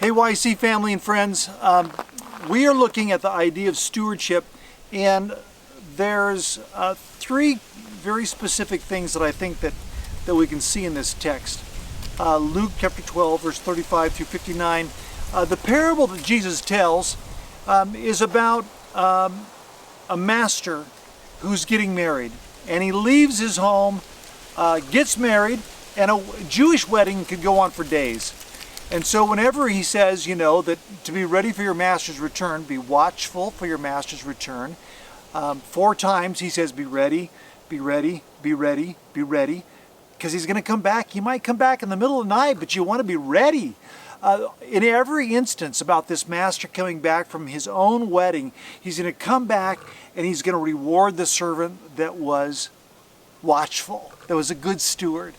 Hey YC family and friends, we are looking at the idea of stewardship, and there's three very specific things that I think that we can see in this text. Luke chapter 12 verse 35 through 59. The parable that Jesus tells is about a master who's getting married, and he leaves his home, gets married, and a Jewish wedding could go on for days. And so whenever he says, that to be ready for your master's return, be watchful for your master's return, 4 times he says, be ready, be ready, be ready, be ready, because he's going to come back. He might come back in the middle of the night, but you want to be ready. In every instance about this master coming back from his own wedding, he's going to come back and he's going to reward the servant that was watchful, that was a good steward.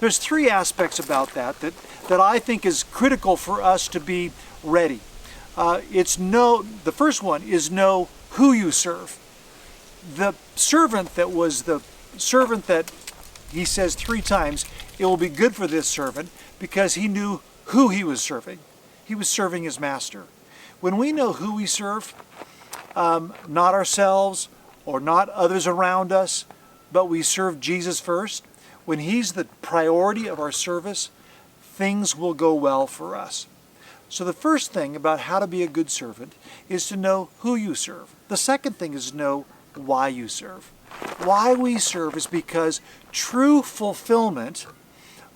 There's 3 aspects about that I think is critical for us to be ready. The first one is know who you serve. The servant that was the servant that he says 3 times, it will be good for this servant because he knew who he was serving. He was serving his master. When we know who we serve, not ourselves or not others around us, but we serve Jesus first, when he's the priority of our service, things will go well for us. So the first thing about how to be a good servant is to know who you serve. The second thing is to know why you serve. Why we serve is because true fulfillment,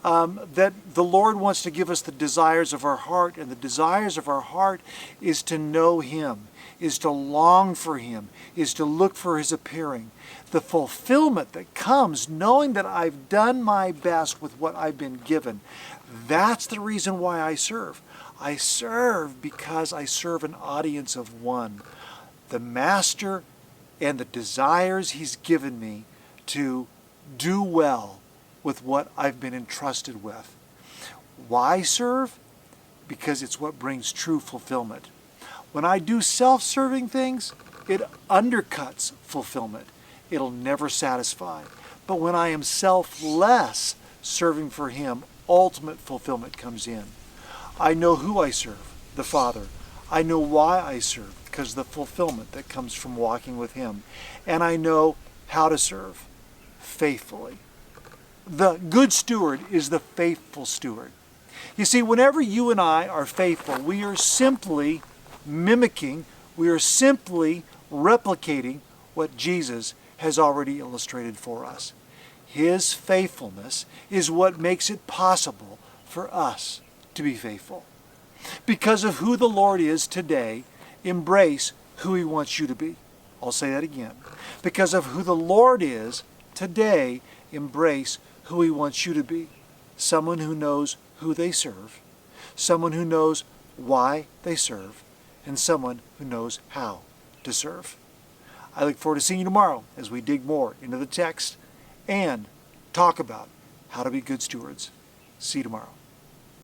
that the Lord wants to give us the desires of our heart, and the desires of our heart is to know him, is to long for him, is to look for his appearing. The fulfillment that comes knowing that I've done my best with what I've been given, that's the reason why I serve. I serve because I serve an audience of one. The Master and the desires he's given me to do well with what I've been entrusted with. Why serve? Because it's what brings true fulfillment. When I do self-serving things, it undercuts fulfillment. It'll never satisfy. But when I am selfless, serving for him, ultimate fulfillment comes in. I know who I serve, the Father. I know why I serve, because of the fulfillment that comes from walking with him. And I know how to serve, faithfully. The good steward is the faithful steward. You see, whenever you and I are faithful, we are simply mimicking, we are simply replicating what Jesus has already illustrated for us. His faithfulness is what makes it possible for us to be faithful. Because of who the Lord is today, embrace who he wants you to be. I'll say that again. Because of who the Lord is today, embrace who he wants you to be. Someone who knows who they serve, someone who knows why they serve, and someone who knows how to serve. I look forward to seeing you tomorrow as we dig more into the text and talk about how to be good stewards. See you tomorrow.